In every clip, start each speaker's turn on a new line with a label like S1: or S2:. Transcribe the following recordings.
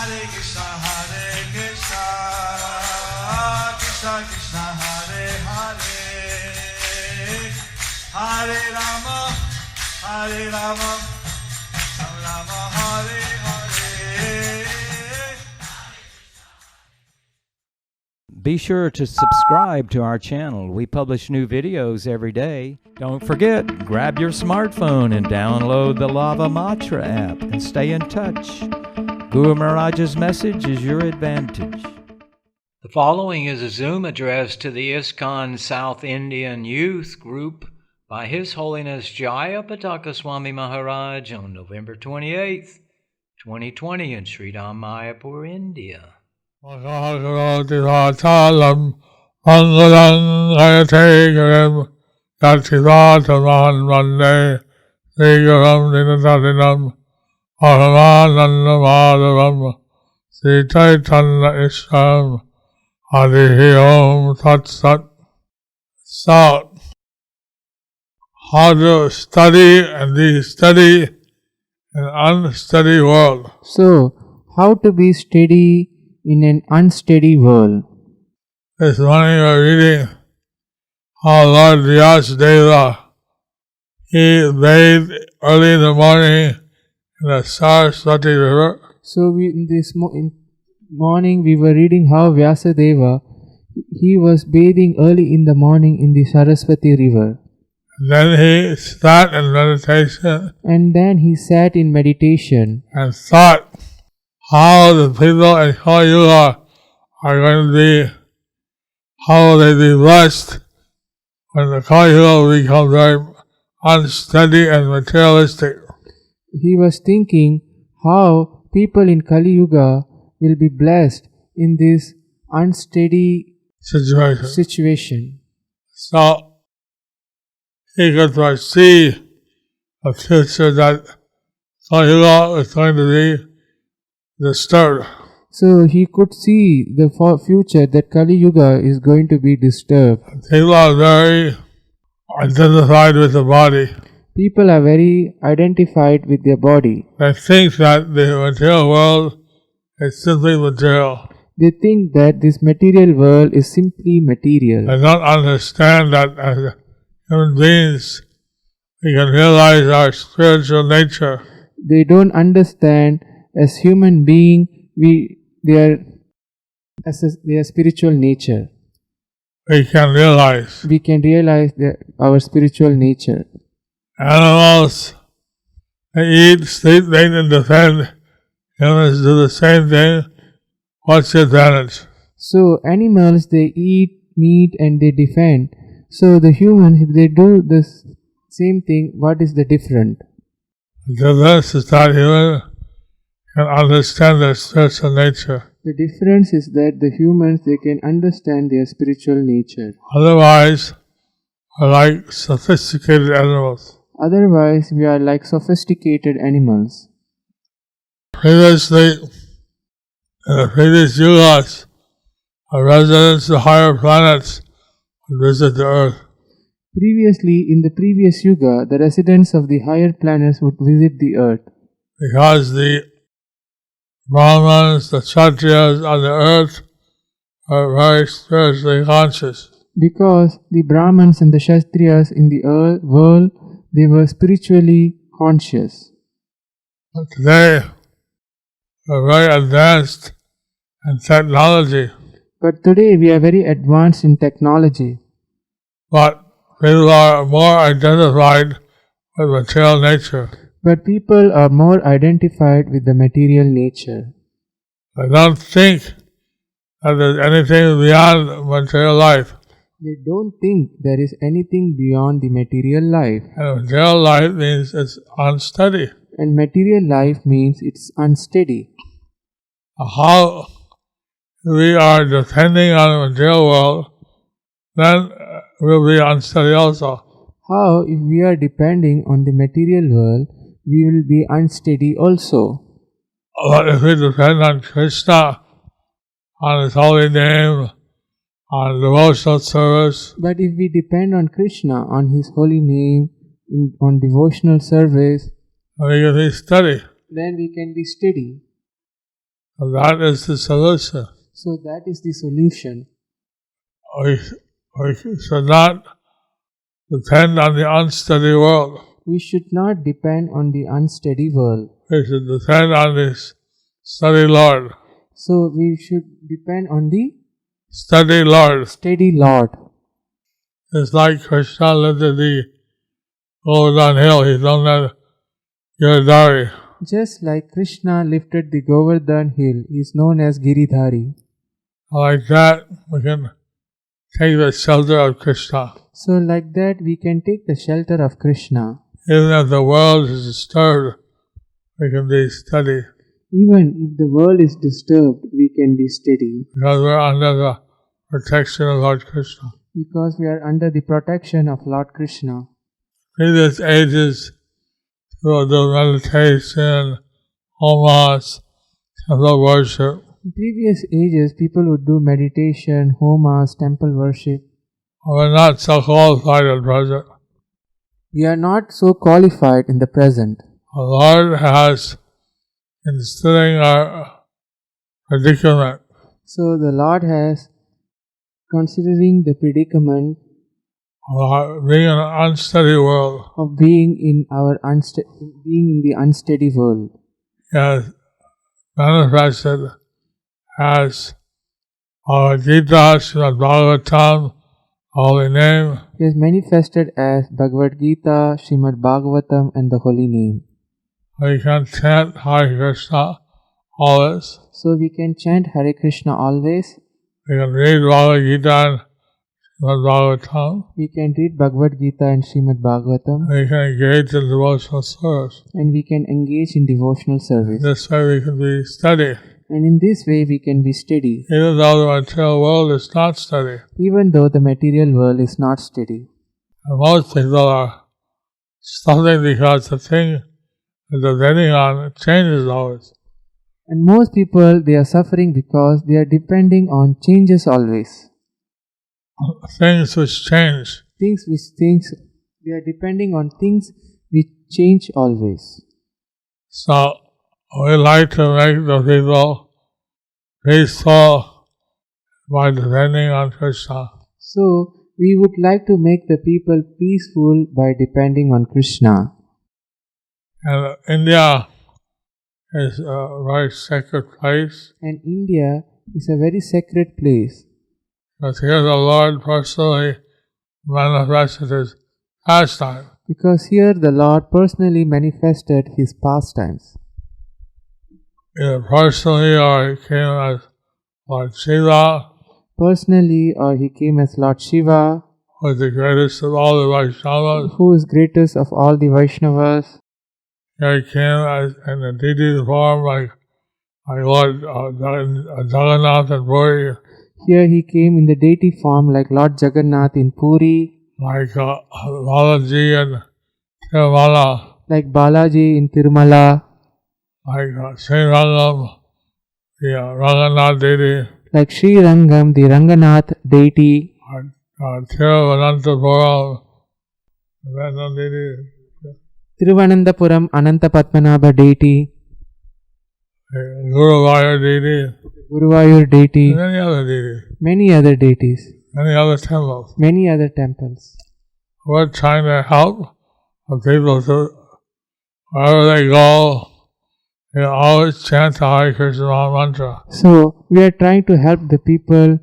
S1: Krishna Krishna Hare Hare Hare Rama Rama Hare Hare.
S2: Be sure to subscribe to our channel. We publish new videos every day. Don't forget, grab your smartphone and download the Lava Matra app and stay in touch. Guru Maharaj's message is your advantage. The following is a Zoom address to the ISKCON South Indian Youth Group by His Holiness Jayapataka Swami Maharaj on November 28th, 2020 in Sridham, Mayapur, India.
S3: Mangalam Mangalam Gayategaram Yativataman Vande Srigaram Dinatarinam Paramananda Madhavam Sri Chaitanya Isham Harihi Om Tat Sat. So, how to study and de-study an unsteady world.
S4: So, how to be steady in an unsteady world?
S3: This morning we are reading how Lord Vyasadeva, he bathed early in the morning in the Saraswati river.
S4: So, in this morning we were reading how Vyasadeva, he was bathing early in the morning in the Saraswati river.
S3: Then he sat in meditation.
S4: And then he sat in meditation.
S3: And thought how the people in Kali Yuga are going to be, how will they be blessed when the Kali Yuga will become very unsteady and materialistic.
S4: He was thinking how people in Kali Yuga will be blessed in this unsteady situation.
S3: So, he could foresee a future that Kali Yuga is going to be disturbed.
S4: So he could see the future that Kali Yuga is going to be disturbed.
S3: People are very identified with the body.
S4: People are very identified with their body.
S3: They think that the material world is simply material.
S4: They think that this material world is simply material.
S3: They don't understand that as human beings, we can realize our spiritual nature.
S4: They don't understand as human being, their spiritual nature.
S3: We can realize
S4: our spiritual nature.
S3: Animals, they eat, sleep, mate, and defend. Humans do the same thing. What's the advantage?
S4: So animals, they eat meat and they defend. So the humans, if they do the same thing, what is the difference?
S3: The difference is that humans can understand their spiritual nature.
S4: The difference is that the humans, they can understand their spiritual nature.
S3: Otherwise, we're like sophisticated animals.
S4: Otherwise, we are like sophisticated animals.
S3: Previously, in the previous yugas, the residents of higher planets would visit the earth.
S4: Previously, in the previous yuga, the residents of the higher planets would visit the earth.
S3: Because the Brahmins, the Kshatriyas on the earth are very spiritually conscious.
S4: Because the Brahmins and the Kshatriyas in the world, they were spiritually conscious.
S3: But today, we're very advanced in technology.
S4: But today we are very advanced in technology.
S3: But people are more identified with material nature.
S4: But people are more identified with the material nature.
S3: They don't think that there's anything beyond material life.
S4: They don't think there is anything beyond the material life.
S3: And material life means it's unsteady.
S4: And material life means it's unsteady.
S3: How we are depending on the material world, then we'll be unsteady also.
S4: How, if we are depending on the material world, we will be unsteady also.
S3: But if we depend on Krishna, on His holy name, on devotional service,
S4: but if we depend on Krishna, on His holy name, on devotional service,
S3: we can be steady.
S4: Then we can be steady.
S3: And that is the solution.
S4: So that is the solution.
S3: We should not depend on the unsteady world.
S4: We should not depend on the unsteady world.
S3: We should depend on the steady Lord.
S4: So we should depend on the
S3: Steady Lord.
S4: steady Lord.
S3: It's like Krishna lifted the Govardhan hill. He's known as Giridhari.
S4: Just like Krishna lifted the Govardhan hill, he is known as Giridhari.
S3: Like that, we can take the shelter of Krishna.
S4: So like that we can take the shelter of Krishna.
S3: Even if the world is disturbed, we can be steady.
S4: Even if the world is disturbed, we can be steady.
S3: Because we're under the protection of Lord Krishna.
S4: Because we are under the protection of Lord Krishna.
S3: Previous ages, people do meditation, homas, temple worship.
S4: In previous ages, people would do meditation, homas, temple worship.
S3: We're not so qualified at present.
S4: We are not so qualified in the present.
S3: The Lord has, considering our predicament,
S4: So the Lord has, considering the predicament
S3: being in an unsteady world,
S4: of being in the unsteady world,
S3: He has manifested as Bhagavad Gita, Srimad Bhagavatam, holy name.
S4: He has manifested as Bhagavad Gita, Srimad Bhagavatam and the holy name.
S3: We can chant Hare Krishna always.
S4: So we can chant Hare Krishna always.
S3: We can read Bhagavad Gita and Srimad Bhagavatam.
S4: We can read Bhagavad Gita and Srimad Bhagavatam.
S3: We can engage in devotional service.
S4: And we can engage in devotional service.
S3: This way we can be steady.
S4: And in this way we can be steady.
S3: Even though the material world is not steady.
S4: Even though the material world is not steady.
S3: And most people are suffering because the thing that they're depending on changes always.
S4: And most people, they are suffering because they are depending on changes always.
S3: Things which change.
S4: They are depending on things which change always.
S3: So we like to make the people peaceful by depending on Krishna.
S4: So we would like to make the people peaceful by depending on Krishna.
S3: And India is a very sacred place.
S4: And India is a very sacred place.
S3: Because here the Lord personally manifested His pastime.
S4: Because here the Lord personally manifested His pastimes.
S3: Either personally or He came as Lord Shiva.
S4: Personally or He came as Lord Shiva.
S3: Who is the greatest of all the Vaishnavas.
S4: Who is greatest of all the Vaishnavas.
S3: Here He came as in a deity form like Lord Jagannath and Puri.
S4: Here He came in the deity form like Lord Jagannath in Puri.
S3: Like Balaji and Tirumala.
S4: Like Balaji in Tirumala.
S3: Like Sri Rangam, the Ranganath deity.
S4: Like Sri Rangam, the Ranganath deity.
S3: Tiruvananthapuram, Venom deity.
S4: Tiruvananthapuram, Ananta Padmanabha deity.
S3: Guruvayur deity.
S4: Guruvayur deity.
S3: Many other deities.
S4: Many other deities.
S3: Many other temples.
S4: Many other temples.
S3: We're trying to help the people to, wherever they go, they always chant the Hare Krishna mantra.
S4: So, we are trying to help the people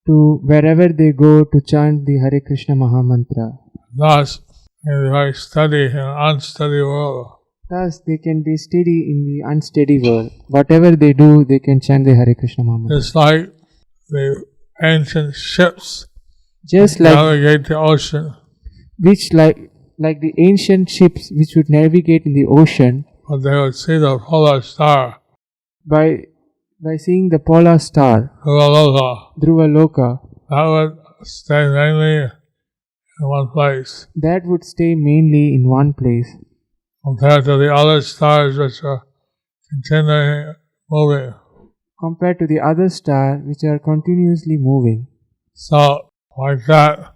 S4: to, wherever they go, to chant the Hare Krishna Mahamantra.
S3: Thus, they can be very steady in an unsteady world.
S4: Thus, they can be steady in the unsteady world. Whatever they do, they can chant the Hare Krishna Mahamantra.
S3: It's like the ancient ships
S4: just like
S3: navigate the ocean.
S4: Which like the ancient ships which would navigate in the ocean.
S3: But they would see the polar star.
S4: By seeing the polar star. Dhruva Loka.
S3: That would stay mainly in one place.
S4: That would stay mainly in one place.
S3: Compared to the other stars which are continually moving.
S4: Compared to the other stars which are continuously moving.
S3: So, like that,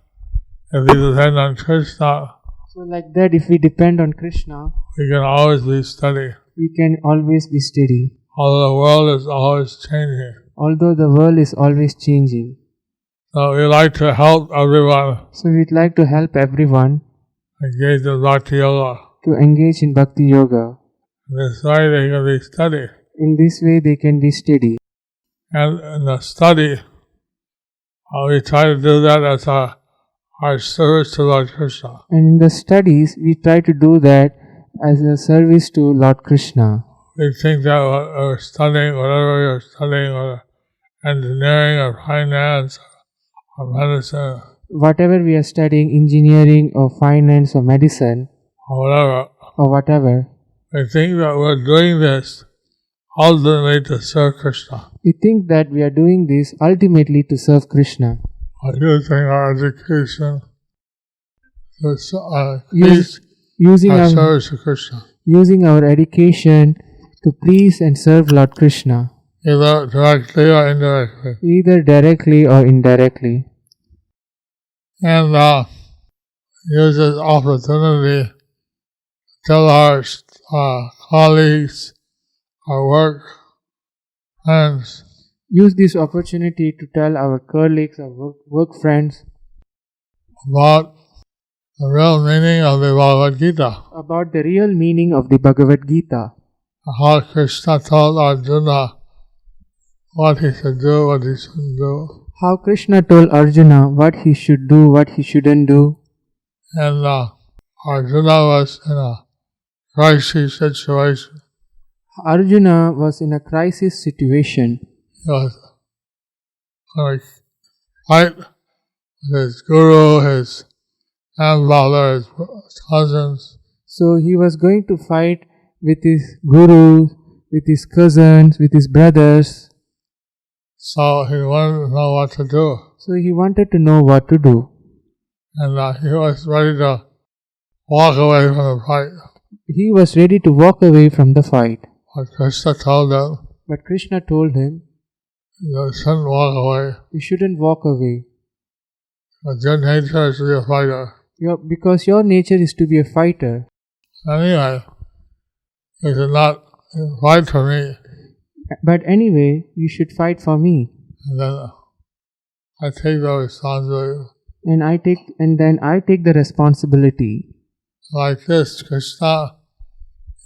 S3: if we depend on Krishna,
S4: so like that, if we depend on Krishna,
S3: we can always be steady.
S4: We can always be steady.
S3: although the world is always changing.
S4: Although the world is always changing.
S3: So we like to help everyone
S4: So we'd like to help everyone
S3: engage in Bhakti Yoga.
S4: to engage in Bhakti Yoga.
S3: This way they can be steady.
S4: In this way they can be steady.
S3: And in the study, we try to do that as our service to Lord Krishna.
S4: And in the studies we try to do that as a service to Lord Krishna.
S3: We think that we're studying, whatever we're studying, or engineering or finance or medicine
S4: Whatever we are studying, engineering or finance or medicine
S3: or
S4: or whatever,
S3: we think that we're doing this ultimately to serve Krishna.
S4: we think that we are doing this ultimately to serve Krishna.
S3: By using our education to
S4: Using
S3: our
S4: our
S3: service to Krishna,
S4: using our education to please and serve Lord Krishna,
S3: either directly or indirectly.
S4: either directly or indirectly.
S3: And use this opportunity to tell our colleagues, our work friends,
S4: Use this opportunity to tell our colleagues, our work friends
S3: about the real meaning of the Bhagavad Gita.
S4: about the real meaning of the Bhagavad Gita.
S3: How Krishna told Arjuna what he should do, what he shouldn't do.
S4: How Krishna told Arjuna what he should do, what he shouldn't do.
S3: And Arjuna was in a crisis situation.
S4: Arjuna was in a crisis situation.
S3: He was going to fight with his guru, his grandfather, his cousins.
S4: So he was going to fight with his guru, with his cousins, with his brothers.
S3: So he wanted to know what to do.
S4: So he wanted to know what to do.
S3: And he was ready to walk away from the fight.
S4: He was ready to walk away from the fight.
S3: But Krishna told him,
S4: But Krishna told him,
S3: you shouldn't walk away.
S4: you shouldn't walk away.
S3: But your nature is to be a fighter.
S4: Because your nature is to be a fighter.
S3: Anyway, you should not fight for me.
S4: But anyway, you should fight for me.
S3: And then I take the responsibility.
S4: And then I take the responsibility.
S3: Like this, Krishna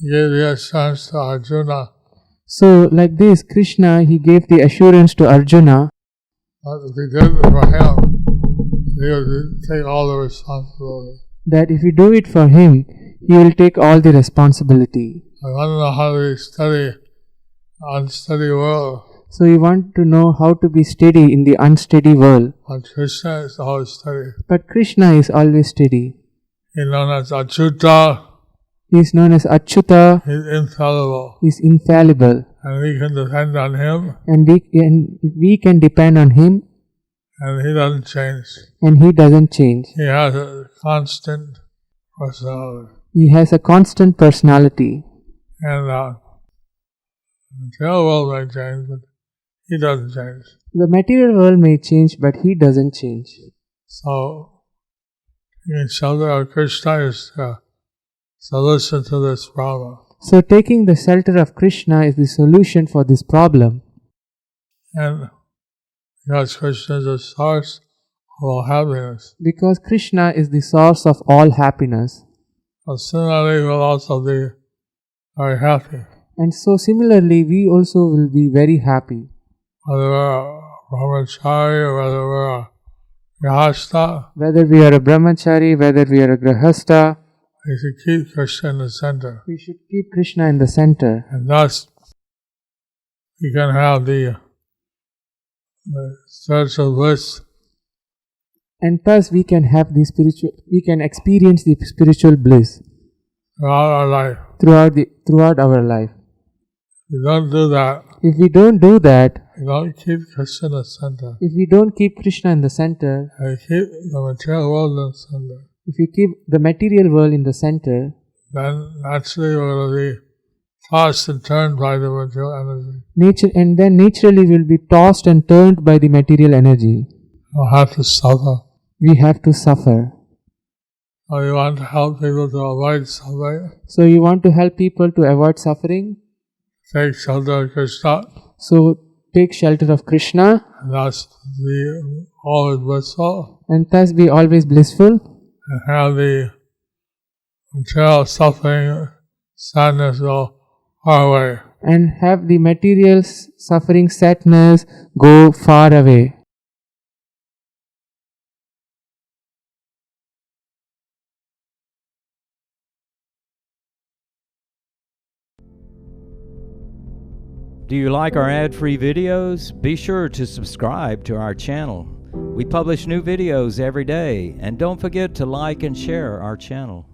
S3: gave the assurance to Arjuna.
S4: So like this, Krishna, he gave the assurance to Arjuna
S3: That if he did it for him, he would take all the responsibility.
S4: that if you do it for him, he will take all the responsibility.
S3: I want to know how to study unsteady world.
S4: So you want to know how to be steady in the unsteady world.
S3: But Krishna is always steady.
S4: But Krishna is always steady.
S3: He is known as Achyuta.
S4: He is known as Achyuta.
S3: He is infallible.
S4: He is infallible.
S3: And we can depend on him.
S4: And we can depend on him.
S3: And he doesn't change.
S4: And he doesn't change.
S3: He has a constant personality.
S4: He has a constant personality.
S3: And the material world may change, but he doesn't change.
S4: The material world may change, but he doesn't change.
S3: So, in shelter of Krishna is the solution to this problem.
S4: So taking the shelter of Krishna is the solution for this problem.
S3: And because Krishna is the source of all happiness.
S4: Because Krishna is the source of all happiness.
S3: So similarly, we'll also be very happy.
S4: And so similarly, we also will be very happy.
S3: Whether we're a brahmachari or whether we're a grahasta,
S4: Whether we are a brahmachari, whether we are a grahasta,
S3: we should keep Krishna in the center.
S4: we should keep Krishna in the center.
S3: And thus, we can have the spiritual bliss.
S4: And thus we can have we can experience the spiritual bliss
S3: Throughout our life.
S4: throughout our life.
S3: If we don't do that,
S4: If we don't do that,
S3: we don't keep Krishna in the center,
S4: if we don't keep Krishna in the center,
S3: and we keep the material world in the center,
S4: if we keep the material world in the center,
S3: then naturally we're going to be tossed and turned by the material energy.
S4: then naturally we'll be tossed and turned by the material energy.
S3: We'll have to suffer.
S4: We have to suffer.
S3: So you want to help people to avoid suffering?
S4: So you want to help people to avoid suffering?
S3: take shelter of Krishna,
S4: So take shelter of Krishna
S3: and thus be always blissful,
S4: and thus be always blissful,
S3: and have the material suffering, sadness go far away.
S4: and have the material suffering, sadness go far away.
S2: Do you like our ad-free videos? Be sure to subscribe to our channel. We publish new videos every day, and don't forget to like and share our channel.